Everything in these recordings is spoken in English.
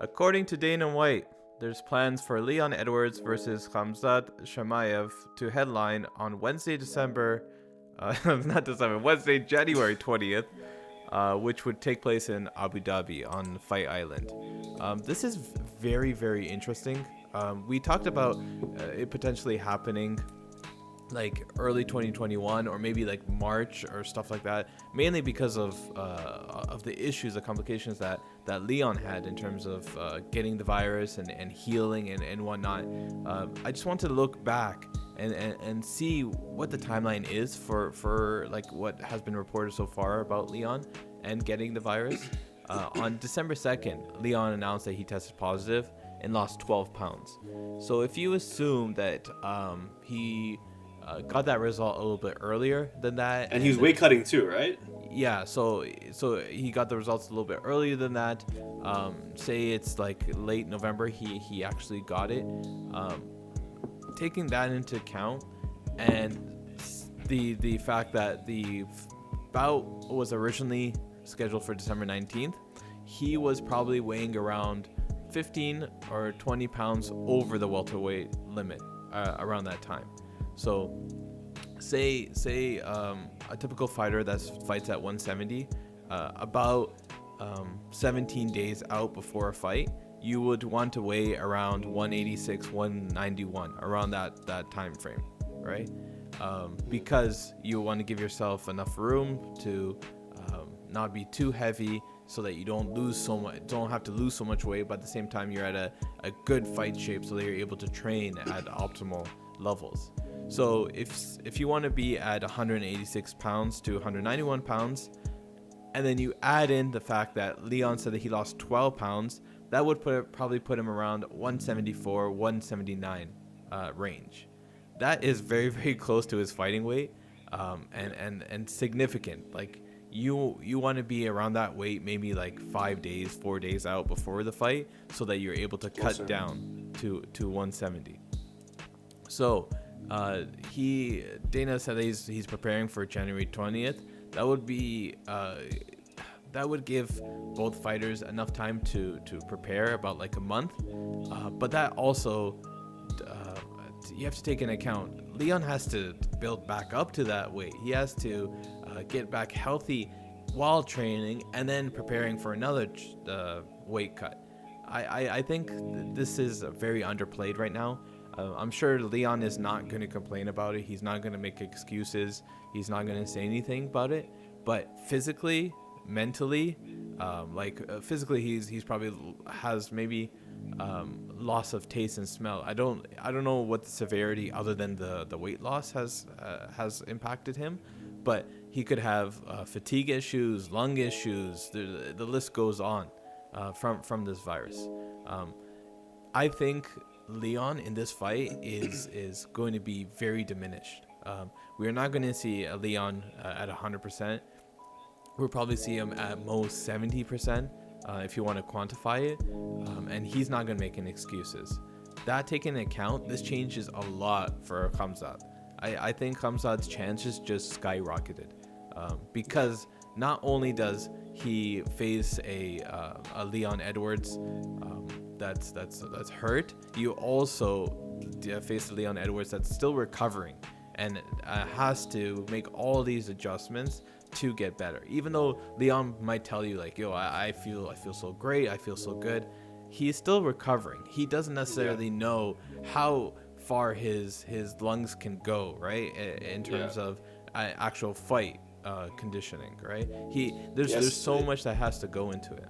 According to Dana White, there's plans for Leon Edwards versus Khamzat Shamaev to headline on Wednesday, Wednesday, January 20th, which would take place in Abu Dhabi on Fight Island. This is very, very interesting. We talked about it potentially happening like early 2021 or maybe like March or stuff like that, mainly because of the issues, the complications that Leon had in terms of getting the virus and healing and whatnot. I just want to look back and see what the timeline is for like what has been reported so far about Leon and getting the virus. On December 2nd, Leon announced that he tested positive and lost 12 pounds. So if you assume that he got that result a little bit earlier than that, and he was weight cutting too, right? Yeah, so he got the results a little bit earlier than that. Say it's like late November, he actually got it. Taking that into account, and the fact that the bout was originally scheduled for December 19th, he was probably weighing around 15 or 20 pounds over the welterweight limit around that time. So say a typical fighter that fights at 170, about 17 days out before a fight, you would want to weigh around 186, 191, around that time frame, right? Because you want to give yourself enough room to not be too heavy, so that you don't have to lose so much weight, but at the same time you're at a good fight shape, so that you're able to train at optimal levels. So if you want to be at 186 pounds to 191 pounds, and then you add in the fact that Leon said that he lost 12 pounds, that would probably put him around 174, 179 range. That is very, very close to his fighting weight, and significant. Like you want to be around that weight, maybe like 4 days out before the fight, so that you're able to cut down to 170. So Dana said that he's preparing for January 20th. That would give both fighters enough time to prepare, about like a month. But that also, you have to take into account, Leon has to build back up to that weight. He has to get back healthy while training and then preparing for another weight cut. I think this is very underplayed right now. I'm sure Leon is not going to complain about it. He's not going to make excuses. He's not going to say anything about it. But physically, mentally, physically, he's probably has maybe loss of taste and smell. I don't know what the severity other than the weight loss has impacted him, but he could have fatigue issues, lung issues. The list goes on from this virus. I think Leon in this fight is going to be very diminished. We are not going to see a Leon at 100%. We'll probably see him at most 70%, if you want to quantify it. And he's not going to make any excuses. That taken into account, this changes a lot for Khamzat. I think Khamzat's chances just skyrocketed, because not only does he face a Leon Edwards that's hurt, you also face a Leon Edwards that's still recovering and has to make all these adjustments to get better. Even though Leon might tell you like, yo, I feel so great, I feel so good, he's still recovering. He doesn't necessarily know how far his lungs can go, right, in terms of actual fight conditioning, right? There's so much that has to go into it.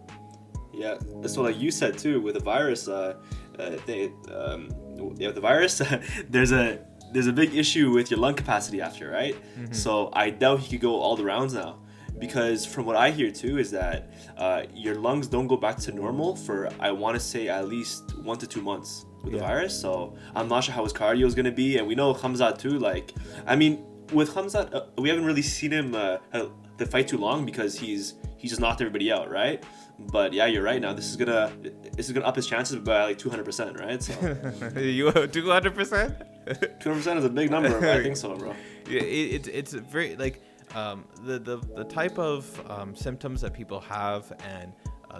Yeah, so like you said too, with the virus, with the virus, there's a big issue with your lung capacity after, right? Mm-hmm. So I doubt he could go all the rounds now, because from what I hear too is that your lungs don't go back to normal for, I want to say, at least 1 to 2 months with the virus. So I'm not sure how his cardio is going to be, and we know Khamzat too. Like, I mean, with Khamzat, we haven't really seen him the fight too long because he's just knocked everybody out, right? But yeah, you're right. Now this is gonna up his chances by like 200%, right? So you 200%? 200% is a big number. I think so, bro. Yeah, it's very like the type of symptoms that people have, and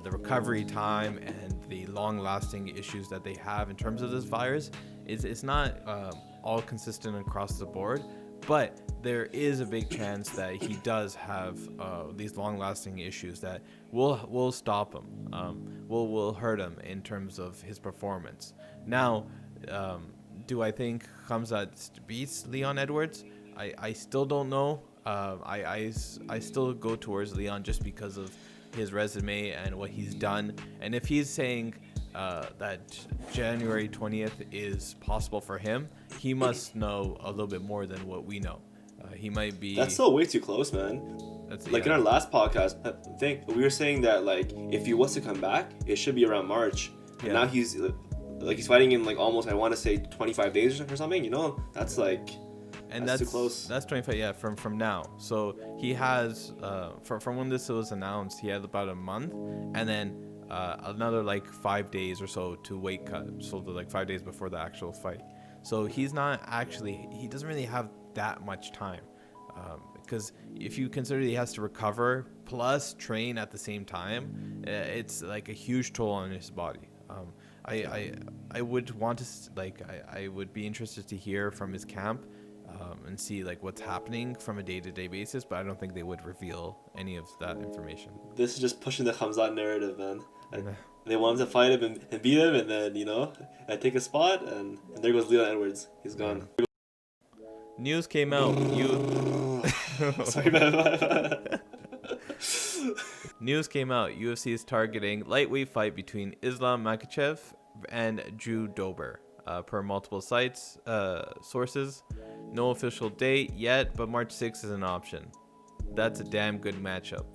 the recovery time and long-lasting issues that they have in terms of this virus. It's not all consistent across the board, but there is a big chance that he does have these long-lasting issues that will stop him, will hurt him in terms of his performance. Now, do I think Khamzat beats Leon Edwards? I still don't know. I still go towards Leon just because of his resume and what he's done. And if he's saying that January 20th is possible for him, he must know a little bit more than what we know. He might be. That's still way too close, man. In our last podcast, I think we were saying that like if he was to come back, it should be around March. Yeah. And now he's fighting in like almost, I want to say 25 days or something. You know, that's like. And that's too close. That's 25, yeah, from now. So he has, from when this was announced, he had about a month, and then another like 5 days or so to weight cut. So like 5 days before the actual fight. So he doesn't really have that much time, because if you consider he has to recover plus train at the same time, it's like a huge toll on his body. I would want to I would be interested to hear from his camp. And see like what's happening from a day-to-day basis, but I don't think they would reveal any of that information. This is just pushing the Khamzat narrative, man. They want him to fight him and beat him, and then I take a spot, and there goes Leon Edwards. He's gone. News came out. Sorry, man. News came out. UFC is targeting lightweight fight between Islam Makhachev and Drew Dober. Per multiple sources. No official date yet, but March 6th is an option. That's a damn good matchup.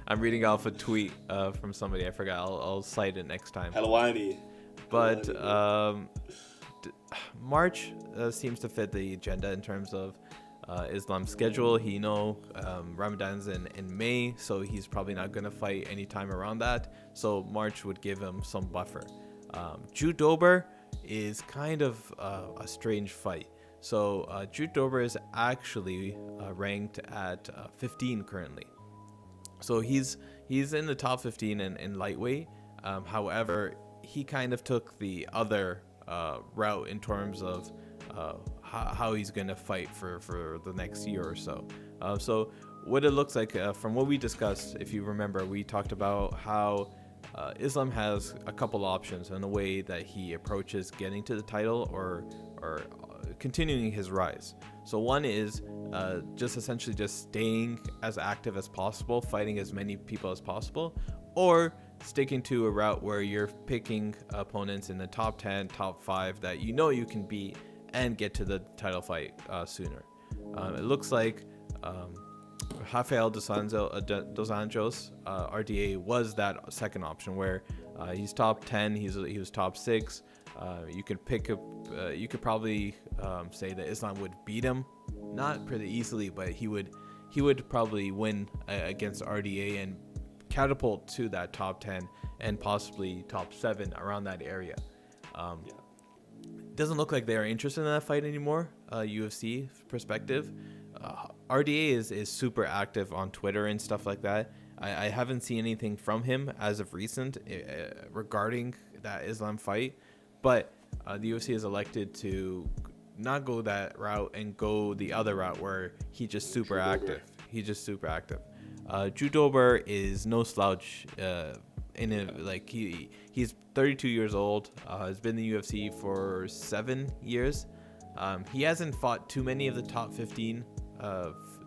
I'm reading off a tweet from somebody. I forgot. I'll cite it next time. Helwani. But March seems to fit the agenda in terms of Islam's schedule. Ramadan's in May, so he's probably not going to fight anytime around that. So March would give him some buffer. Drew Dober is kind of a strange fight. So Drew Dober is actually ranked at 15 currently. So he's in the top 15 in lightweight. However, he kind of took the other route in terms of how he's going to fight for the next year or so. So what it looks like from what we discussed, if you remember, we talked about how Islam has a couple options in the way that he approaches getting to the title or continuing his rise. So one is just essentially just staying as active as possible, fighting as many people as possible, or sticking to a route where you're picking opponents in the top 10, top 5 that you can beat and get to the title fight sooner. It looks like Rafael dos Anjos, RDA, was that second option where he's top 10, he was top 6. You could probably say that Islam would beat him, not pretty easily, but he would probably win against RDA and catapult to that top 10 and possibly top 7 around that area. Doesn't look like they are interested in that fight anymore. UFC perspective. RDA is super active on Twitter and stuff like that. I haven't seen anything from him as of recent regarding that Islam fight, but the UFC has elected to not go that route and go the other route where he's just super active. Drew Dober is no slouch. He's 32 years old. Has been in the UFC for 7 years. He hasn't fought too many of the top 15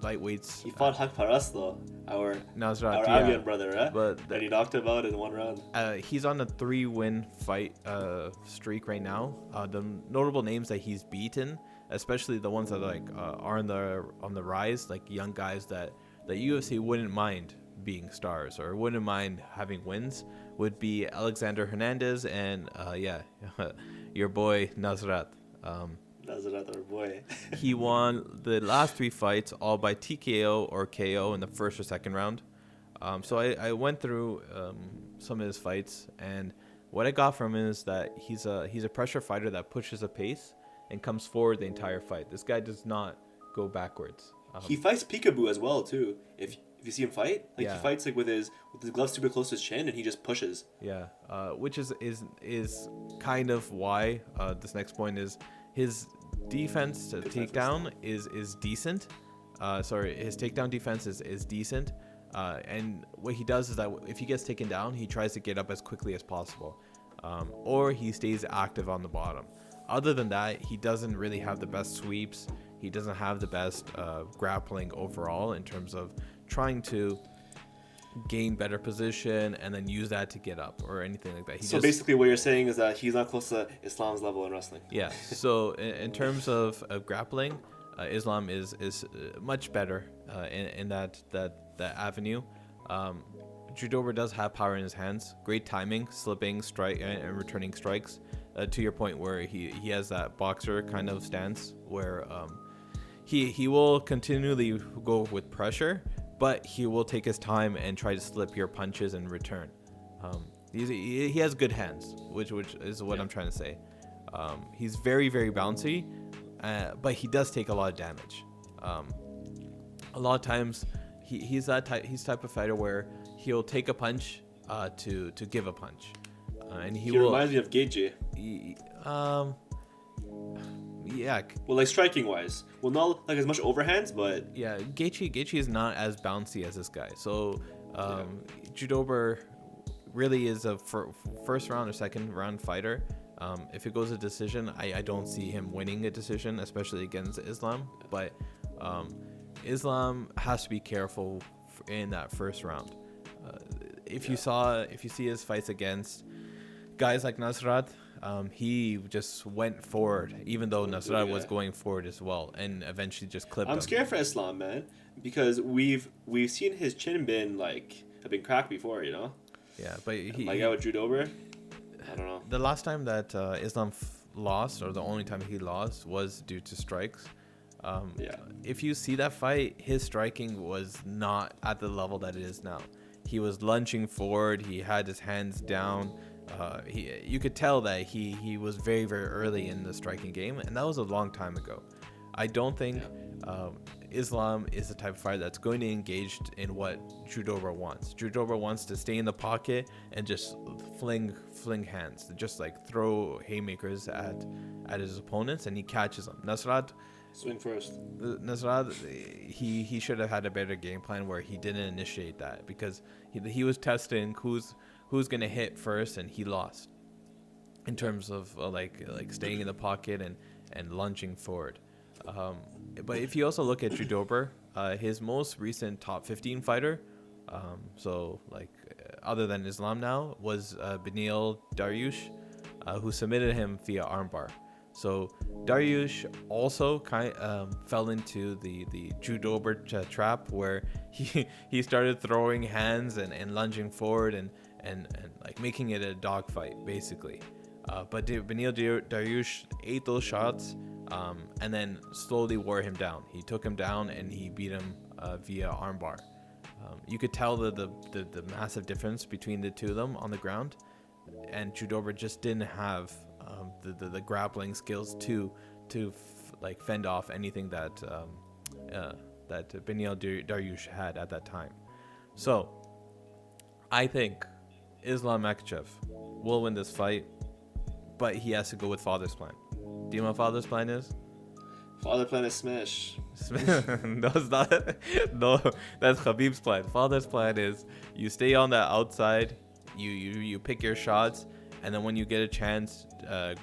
lightweights. He fought Haq Paras though, our Avian brother, right? But he knocked him out in one round. He's on a 3-win fight streak right now. The notable names that he's beaten, especially the ones that are on the rise, like young guys that UFC wouldn't mind being stars or wouldn't mind having wins, would be Alexander Hernandez and your boy Nasrat. Nasrat, our boy. He won the last 3 fights all by TKO or KO in the first or second round. So I went through some of his fights, and what I got from him is that he's a pressure fighter that pushes a pace and comes forward the entire fight. This guy does not go backwards. He fights peekaboo as well too. If If you see him fight, like Yeah. he fights like with his gloves super close to his chin, and he just pushes. Yeah, which is kind of why this next point is his defense to Good time for takedown is decent. Sorry, his takedown defense is decent. And what he does is that if he gets taken down, he tries to get up as quickly as possible, or he stays active on the bottom. Other than that, he doesn't really have the best sweeps. He doesn't have the best grappling overall in terms of trying to gain better position and then use that to get up or anything like that. So basically, what you're saying is that he's not close to Islam's level in wrestling. Yeah. So in terms of grappling, Islam is much better in that avenue. Judober does have power in his hands, great timing, slipping, strike, and returning strikes. To your point, where he has that boxer kind of stance where he will continually go with pressure, but he will take his time and try to slip your punches in return. He has good hands, which is what I'm trying to say. He's very, very bouncy, but he does take a lot of damage. A lot of times, he's type of fighter where he'll take a punch to give a punch, and he will. Reminds me of Gaethje. Yeah. Well, like striking wise, well, not like as much overhands, but Yeah, Gaethje is not as bouncy as this guy. So, Judober really is a first round or second round fighter. If it goes a decision, I don't see him winning a decision, especially against Islam. But Islam has to be careful in that first round. If you see his fights against guys like Nasrat, he just went forward, even though Nasrat was going forward as well, and eventually just clipped him. I'm scared for Islam, man, because we've seen his chin been cracked before, you know. Yeah, but like out with Judober, I don't know. The last time that Islam lost, or the only time he lost, was due to strikes. If you see that fight, his striking was not at the level that it is now. He was lunging forward. He had his hands down. You could tell that he was very, very early in the striking game, and that was a long time ago. I don't think Islam is the type of fighter that's going to engage in what Judober wants. Judober wants to stay in the pocket and just fling hands, just like throw haymakers at his opponents, and he catches them. Nasrat, swing first. Nasrat, he should have had a better game plan where he didn't initiate that, because he was testing who's gonna hit first, and he lost in terms of like staying in the pocket and lunging forward. But if you also look at Judober, his most recent top 15 fighter, other than Islam now, was Beneil Dariush, who submitted him via armbar. So Dariush also fell into the Judober trap, where he started throwing hands and lunging forward and like making it a dogfight basically. But Beneil Dariush ate those shots and then slowly wore him down. He took him down and he beat him via armbar. You could tell the massive difference between the two of them on the ground, and Judober just didn't have the grappling skills to fend off anything that Beneil Dariush had at that time. So I think Islam Makhachev will win this fight, but he has to go with Father's plan. Do you know what Father's plan is? Father's plan is smash. No, it's not. No, that's Khabib's plan. Father's plan is you stay on the outside, you pick your shots, and then when you get a chance,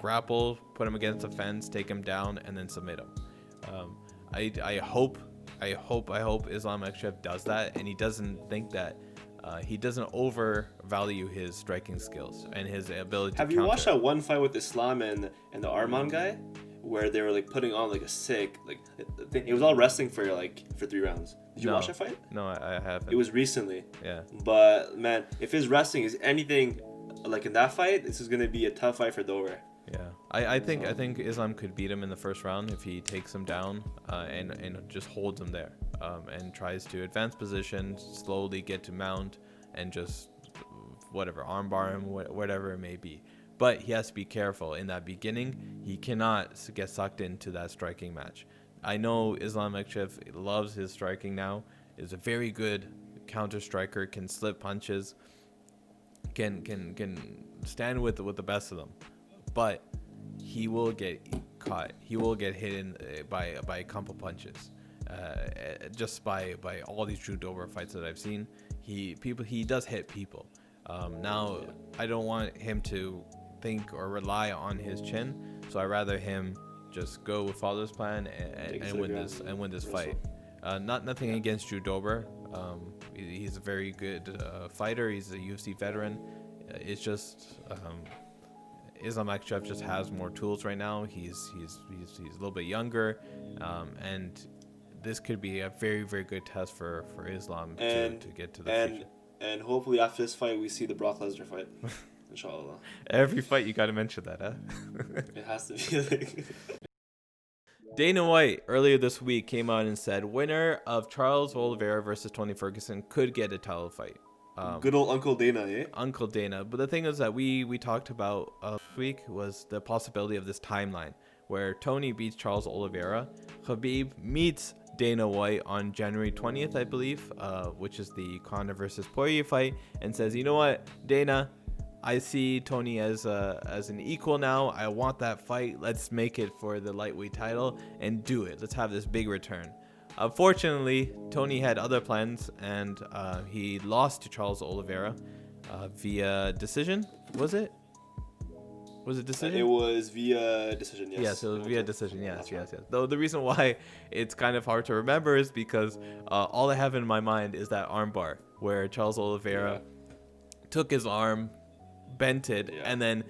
grapple, put him against the fence, take him down, and then submit him. I hope Islam Makhachev does that, and he doesn't think that he doesn't overvalue his striking skills and his ability to counter. Have you watched that one fight with Islam and the Arman guy, where they were putting on a sick it was all wrestling for 3 rounds? Did you watch that fight? No, I haven't. It was recently. Yeah. But man, if his wrestling is anything like in that fight, this is gonna be a tough fight for Dover. Yeah, I think Islam could beat him in the first round if he takes him down and just holds him there and tries to advance position, slowly get to mount, and just armbar him, whatever it may be. But he has to be careful in that beginning. He cannot get sucked into that striking match. I know Islam Makhachev loves his striking now. Is a very good counter striker, can slip punches, can stand with the best of them, but he will get caught. He will get hit by a couple punches. Just by all these Drew Dober fights that I've seen, he does hit people. Now I don't want him to think or rely on his chin, so I rather him just go with father's plan and win this fight. Nothing against Drew Dober. He's a very good fighter. He's a UFC veteran. It's just Islam Makhachev just has more tools right now. He's a little bit younger, and this could be a very, very good test for Islam to get to the future. And hopefully after this fight we see the Brock Lesnar fight. Inshallah. Every fight you got to mention that, huh? It has to be. Like Dana White earlier this week came out and said winner of Charles Oliveira versus Tony Ferguson could get a title fight. Good old Uncle Dana, eh? Uncle Dana. But the thing is that we talked about this week was the possibility of this timeline where Tony beats Charles Oliveira, Khabib meets Dana White on January 20th, I believe, which is the Conor versus Poirier fight, and says, you know what, Dana, I see Tony as an equal now. I want that fight. Let's make it for the lightweight title and do it. Let's have this big return. Unfortunately, Tony had other plans, and he lost to Charles Oliveira via decision. Was it? Was it decision? It was via decision, yes. Yes, it was via decision, yes. Though the reason why it's kind of hard to remember is because all I have in my mind is that armbar where Charles Oliveira took his arm, bent it, and then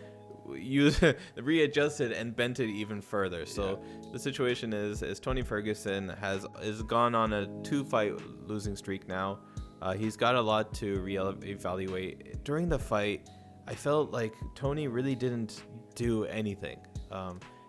readjusted and bent it even further. So the situation is Tony Ferguson is gone on a 2-fight losing streak now. He's got a lot to reevaluate. During the fight, I felt like Tony really didn't do anything.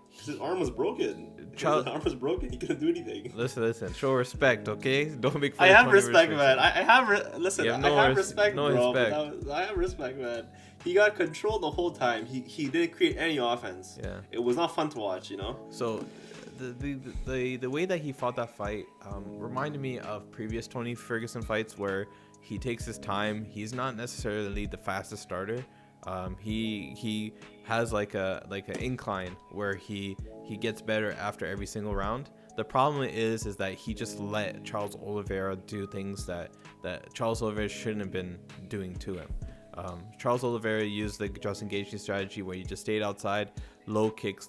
His arm was broken. His arm was broken. He couldn't do anything. Listen. Show respect, okay? Don't make fun I of have Tony respect, man. I have respect, no bro. respect. I have respect, man. He got control the whole time. He didn't create any offense. Yeah. It was not fun to watch, you know? So the way that he fought that fight reminded me of previous Tony Ferguson fights where he takes his time. He's not necessarily the fastest starter. He has like an incline where he gets better after every single round. The problem is that he just let Charles Oliveira do things that Charles Oliveira shouldn't have been doing to him. Charles Oliveira used the just engaging strategy where he just stayed outside, low kicks,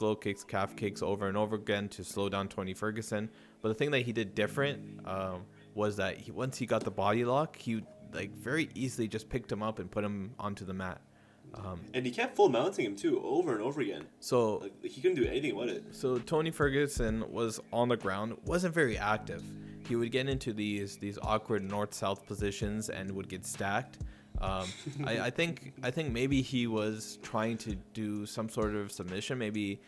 calf kicks over and over again to slow down Tony Ferguson. But the thing that he did different was that once he got the body lock, he very easily just picked him up and put him onto the mat. And he kept full mounting him too, over and over again. So he couldn't do anything with it. So Tony Ferguson was on the ground, wasn't very active. He would get into these awkward north-south positions and would get stacked. I think maybe he was trying to do some sort of submission, maybe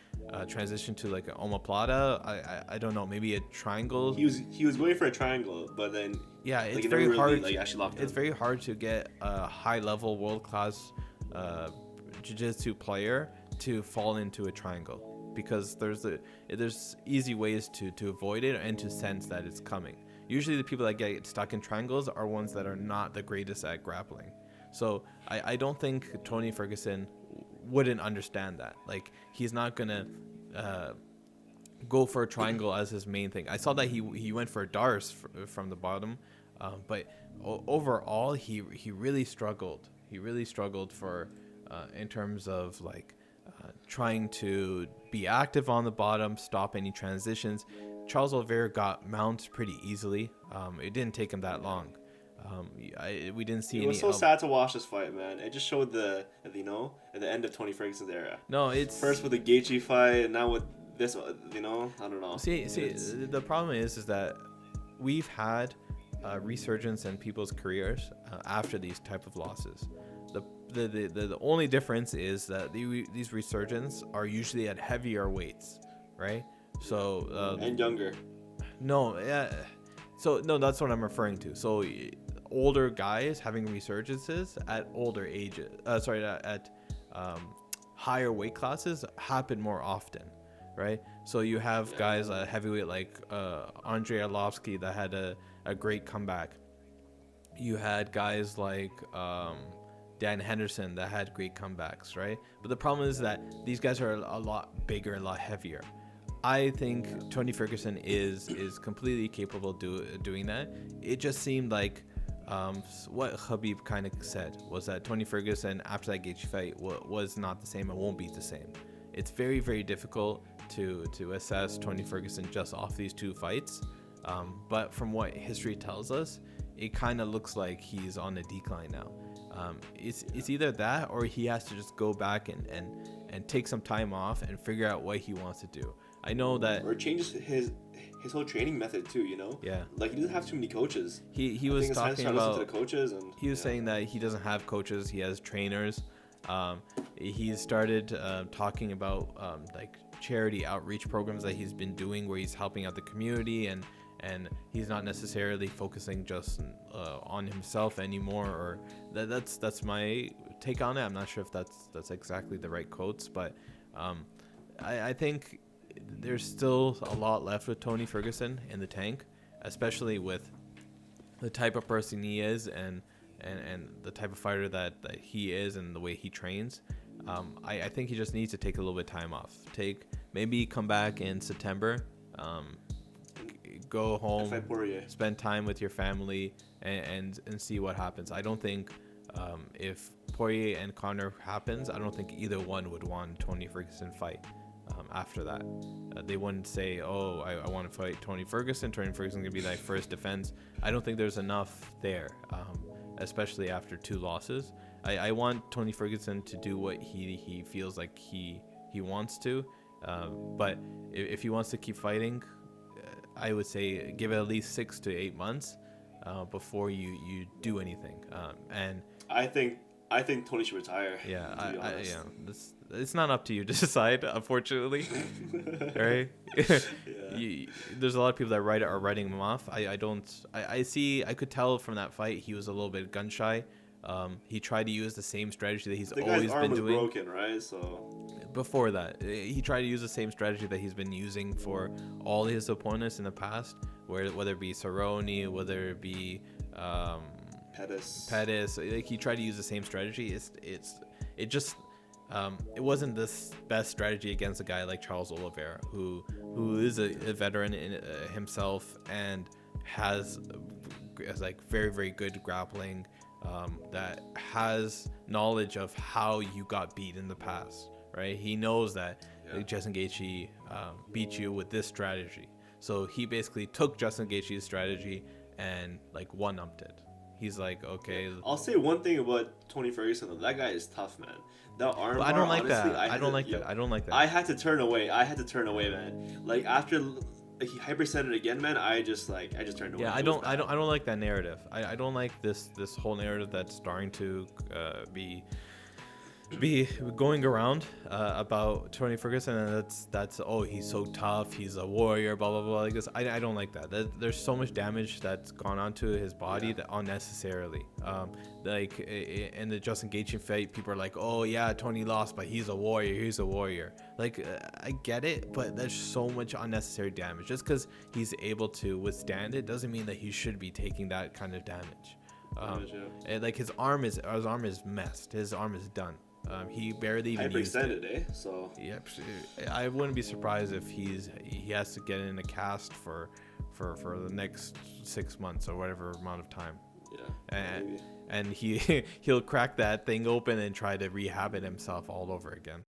transition to like an omoplata. I don't know, maybe a triangle. He was going for a triangle, but then it's very hard. It's very hard to get a high-level, world-class jiu-jitsu player to fall into a triangle because there's easy ways to avoid it and to sense that it's coming. Usually the people that get stuck in triangles are ones that are not the greatest at grappling. So I don't think Tony Ferguson wouldn't understand that. Like, he's not gonna go for a triangle as his main thing. I saw that he went for a Dars from the bottom, but overall he really struggled. He really struggled for in terms of trying to be active on the bottom, stop any transitions. Charles Oliveira got mounts pretty easily. It didn't take him that long. We didn't see any. It was so sad to watch this fight, man. It just showed at the end of Tony Ferguson's era. No, it's first with the Gaethje fight, and now with this. I don't know. See, the problem is that we've had resurgence in people's careers after these type of losses. The only difference is that these resurgences are usually at heavier weights, right? So and younger. No, yeah. So no, that's what I'm referring to. So older guys having resurgences at older ages. At higher weight classes happen more often, right? So you have guys heavyweight like Andrei Arlovsky that had a great comeback. you had guys like Dan Henderson that had great comebacks, right? But the problem is that these guys are a lot bigger, a lot heavier. I think Tony Ferguson is completely capable of doing that. It just seemed like what Khabib kind of said was that Tony Ferguson after that Gaethje fight was not the same and won't be the same. It's very, very difficult to assess Tony Ferguson just off these two fights. But from what history tells us, it kind of looks like he's on a decline now. It's either that or he has to just go back and take some time off and figure out what he wants to do. I know that, or change his whole training method too. You know, yeah, like he doesn't have too many coaches. He was talking about to the coaches, and he was saying that he doesn't have coaches, he has trainers. He started talking about like charity outreach programs that he's been doing where he's helping out the community, and he's not necessarily focusing just on himself anymore. Or that's my take on it. I'm not sure if that's exactly the right quotes, but I think there's still a lot left with Tony Ferguson in the tank, especially with the type of person he is and the type of fighter that he is and the way he trains. I think he just needs to take a little bit of time off. Maybe come back in September, go home, spend time with your family, and see what happens. I don't think if Poirier and Conor happens, I don't think either one would want Tony Ferguson fight. After that, they wouldn't say, "Oh, I want to fight Tony Ferguson. Tony Ferguson gonna be my first defense." I don't think there's enough there, especially after 2 losses. I want Tony Ferguson to do what he feels like he wants to, but if he wants to keep fighting, I would say give it at least 6 to 8 months before you do anything. And I think Tony should retire. Yeah, it's not up to you to decide, unfortunately. Right? Yeah. There's a lot of people that are writing him off. I could tell from that fight he was a little bit gun shy. He tried to use the same strategy that he's always been doing. The guy's arm was broken, right? So before that, he tried to use the same strategy that he's been using for all his opponents in the past, whether it be Cerrone, whether it be Pettis. Like, he tried to use the same strategy. It wasn't the best strategy against a guy like Charles Oliveira, who is a veteran in himself and has like very, very good grappling, that has knowledge of how you got beat in the past, right? He knows that Justin Gaethje beat you with this strategy. So he basically took Justin Gaethje's strategy and like one-upped it. He's like, okay. I'll say one thing about Tony Ferguson though. That guy is tough, man. That arm. I don't like that. I don't like that. I had to turn away. man. Like after he hyperset it again, man. I just turned away. Yeah, I don't like that narrative. I don't like this whole narrative that's starting to be going around about Tony Ferguson, and that's oh, he's so tough, he's a warrior, blah blah blah. Like this, I don't like that. There's so much damage that's gone onto his body that unnecessarily. Like in the Justin Gaethje fight, people are like, oh yeah, Tony lost, but he's a warrior. Like I get it, but there's so much unnecessary damage. Just because he's able to withstand it doesn't mean that he should be taking that kind of damage. And like his arm is messed. His arm is done. He barely even used it. So yep, I wouldn't be surprised if he has to get in a cast for the next 6 months or whatever amount of time. Yeah, and he'll crack that thing open and try to rehab it himself all over again.